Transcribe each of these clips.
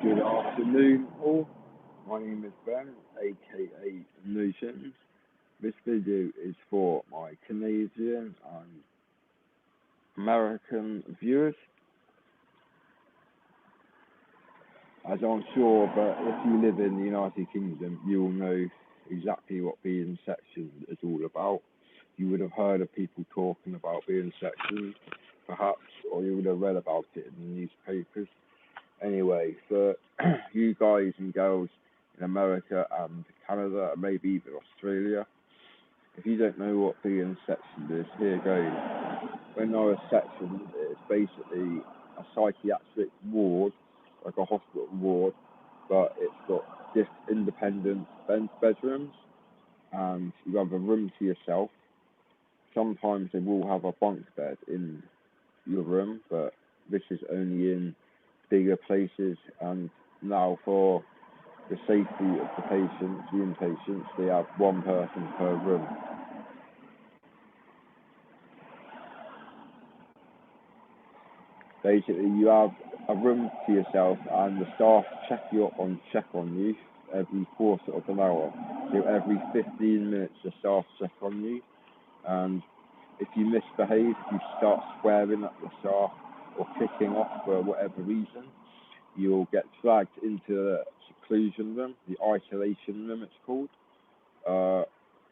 Good afternoon, all. My name is Ben, aka Newton. This video is for my Canadian and American viewers. As I'm sure, but if you live in the United Kingdom, you will know exactly what being sectioned is all about. You would have heard of people talking about being sectioned, perhaps, or you would have read about it in the newspapers. Anyway, for you guys and girls in America and Canada, and maybe even Australia, if you don't know what being sectioned is, here goes. When I was sectioned, it's basically a psychiatric ward, like a hospital ward, but it's got just independent bedrooms, and you have a room to yourself. Sometimes they will have a bunk bed in your room, but this is only in bigger places, and now for the safety of the patients, the inpatients, they have one person per room. Basically, you have a room to yourself, and the staff check on you every quarter of an hour. So every 15 minutes, the staff check on you, and if you misbehave, if you start swearing at the staff or kicking off for whatever reason, you'll get dragged into the seclusion room, the isolation room it's called,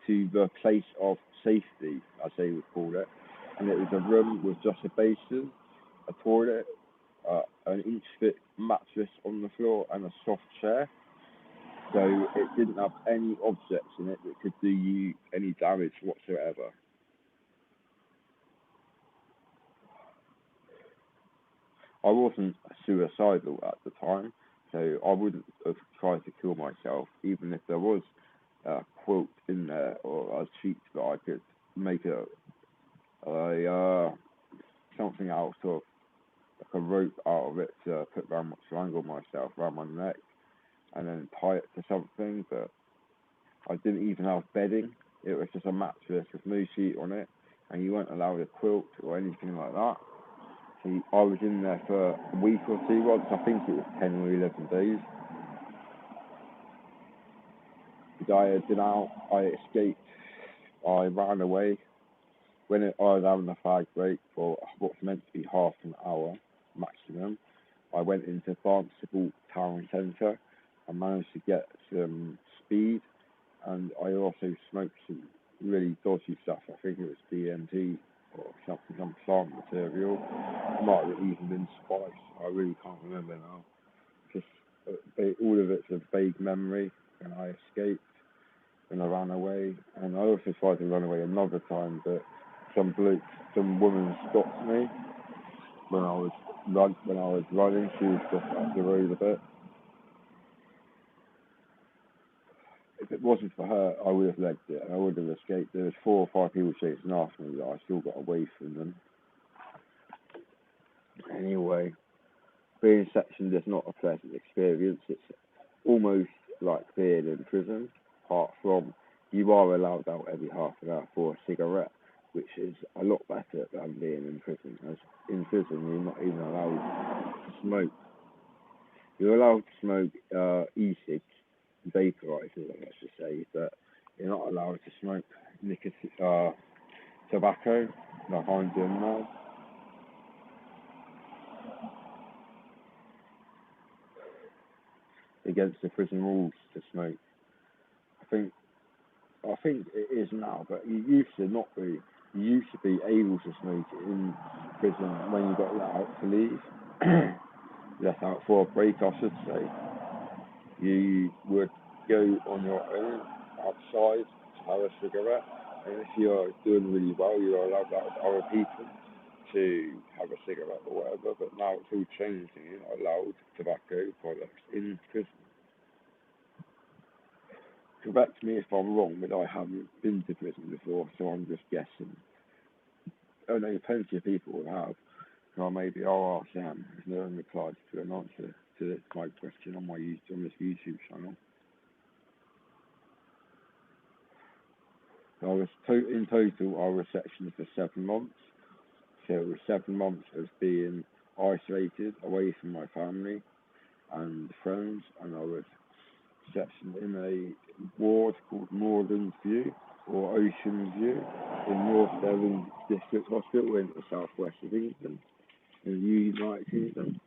to the place of safety, as they would call it. And it was a room with just a basin, a toilet, an inch-thick mattress on the floor, and a soft chair. So it didn't have any objects in it that could do you any damage whatsoever. I wasn't suicidal at the time, so I wouldn't have tried to kill myself, even if there was a quilt in there or a sheet that I could make something out of, like a rope out of it to put around, strangle myself around my neck, and then tie it to something. But I didn't even have bedding. It was just a mattress with no sheet on it, and you weren't allowed a quilt or anything like that. I was in there for a week or two, once I think it was 10 or 11 days. I escaped, I ran away. When I was having a fag break for what's meant to be half an hour maximum, I went into Barnstable Town Centre and managed to get some speed, and I also smoked some really dodgy stuff. I think it was DMT or something, some plant material. It might have even been spice. I really can't remember now. Just all of it's a vague memory. And I escaped, and I ran away. And I also tried to run away another time, but some woman stopped me when I was running. She was just up the road a bit. If it wasn't for her, I would have legged it. I would have escaped. There was 4 or 5 people chasing after me, but I still got away from them. Anyway, being sectioned is not a pleasant experience. It's almost like being in prison, apart from you are allowed out every half an hour for a cigarette, which is a lot better than being in prison. As in prison, you're not even allowed to smoke. You're allowed to smoke e-cigs, vaporizers, I should say, but you're not allowed to smoke tobacco like I'm doing now. Against the prison rules to smoke. I think it is now, but you used to not be. You used to be able to smoke in prison when you got let out to leave. Let out for a break, I should say. You would go on your own outside to have a cigarette, and if you're doing really well, you're allowed out with other people to have a cigarette or whatever. But now it's all changed, and you're not allowed tobacco products in prison. Correct me if I'm wrong, but I haven't been to prison before, so I'm just guessing. I know plenty of people have. Or maybe I'll ask them. There's no one replied to an answer to my question on this YouTube channel. In total, I was sectioned for 7 months. So it was 7 months of being isolated away from my family, and friends, and I was sectioned in a ward called Moorland View or Ocean View in North Devon District Hospital in the southwest of England, in the United Kingdom,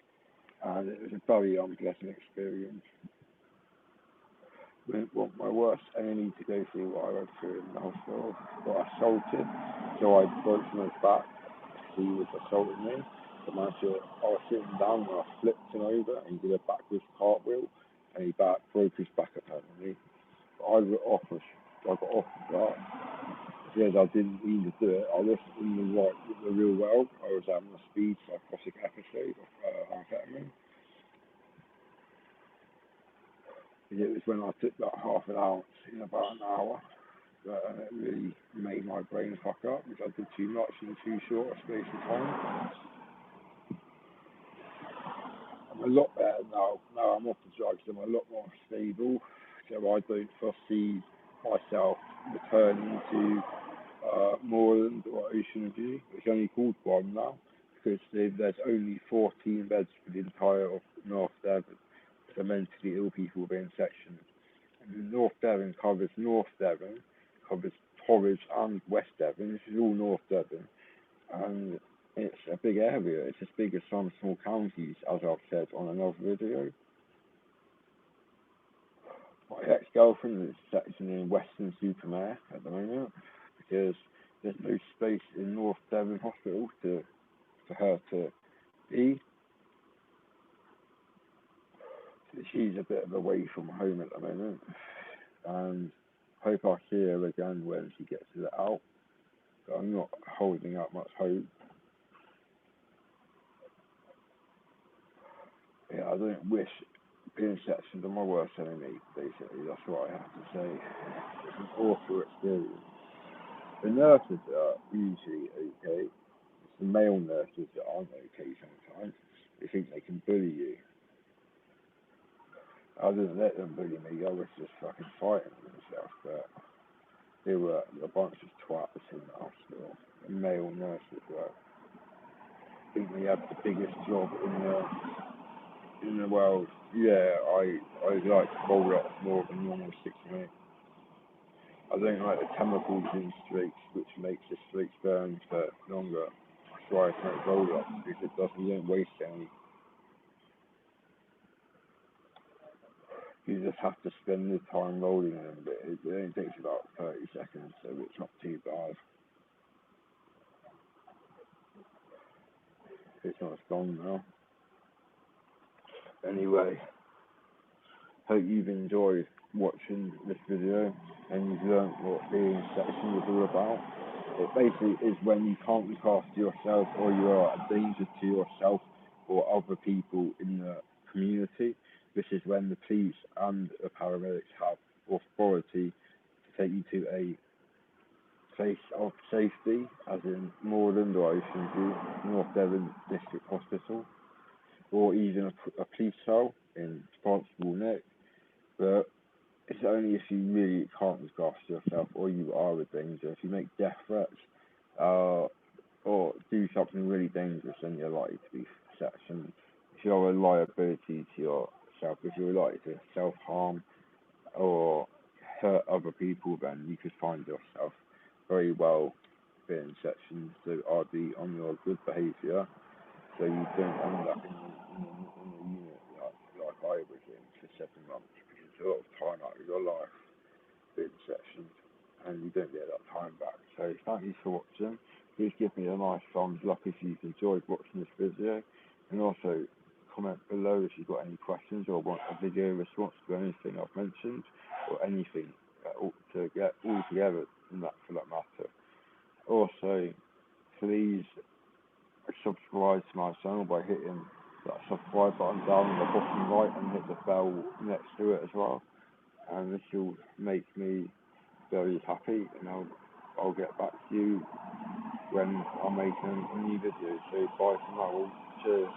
and it was a very unpleasant experience. Didn't want my worst enemy to go through what I went through in the hospital. Got assaulted, so I broke my back. He was assaulting me. I was sitting down and I flipped him over and he did a backwards cartwheel and he broke his back apparently. But I got off the cart. Because I didn't mean to do it. I wasn't in the real world. I was having a speed psychotic episode of amphetamine. It was when I took that half an ounce in about an hour that it really made my brain fuck up because I did too much in too short a space of time. I'm a lot better now. Now I'm off the drugs. I'm a lot more stable, so I don't foresee myself returning to Moorland or Ocean View. It's only called one now because there's only 14 beds for the entire of North Devon for mentally ill people being sectioned. And North Devon covers Torridge and West Devon. This is all North Devon, and it's a big area. It's as big as some small counties, as I've said on another video. My ex-girlfriend is sectioned in Weston-super-Mare at the moment because there's no space in North Devon Hospital for her to be. She's a bit of away from home at the moment, and hope I see her again when she gets it out. But I'm not holding out much hope. Yeah, I don't wish being sectioned on my worst enemy, basically. That's what I have to say. It's an awful experience. The nurses are usually okay. It's the male nurses that aren't okay sometimes. They think they can bully you. I didn't let them bully me. I was just fucking fighting myself, but they were a bunch of twats in the hospital. The male nurses were. I think they had the biggest job in the world. Yeah, I like to roll up more than normal 6 minutes. I don't like the chemicals in streaks, which makes the streaks burn for longer. That's why I smoke roll ups because it doesn't. You don't waste any. You just have to spend the time rolling them, but it only takes about 30 seconds, so it's not too bad. It's not gone now. Anyway, hope you've enjoyed watching this video and you've learned what being sectioned is all about. It basically is when you can't look after yourself or you are a danger to yourself or other people in the community. This is when the police and the paramedics have authority to take you to a place of safety, as in Moorland or Ocean View, North Devon District Hospital, or even a police cell in Barnstable Neck. But it's only if you really can't look after yourself or you are a danger. If you make death threats or do something really dangerous, then you're likely to be sectioned. If you're a liability to yourself, if you're likely to self-harm or hurt other people, then you could find yourself very well being sectioned. So I'd be on your good behaviour, so you don't end up in the unit like I was in for 7 months, because it's a lot of time out of your life being sectioned, and you don't get that time back. So thank you for watching. Please give me a nice thumbs up if you've enjoyed watching this video, and also comment below if you've got any questions or want a video response to anything I've mentioned, or anything to get all together in that, for that matter. Also, please subscribe to my channel by hitting that subscribe button down in the bottom right and hit the bell next to it as well, and this will make me very happy, and I'll get back to you when I'm making a new video. So bye for now. Cheers.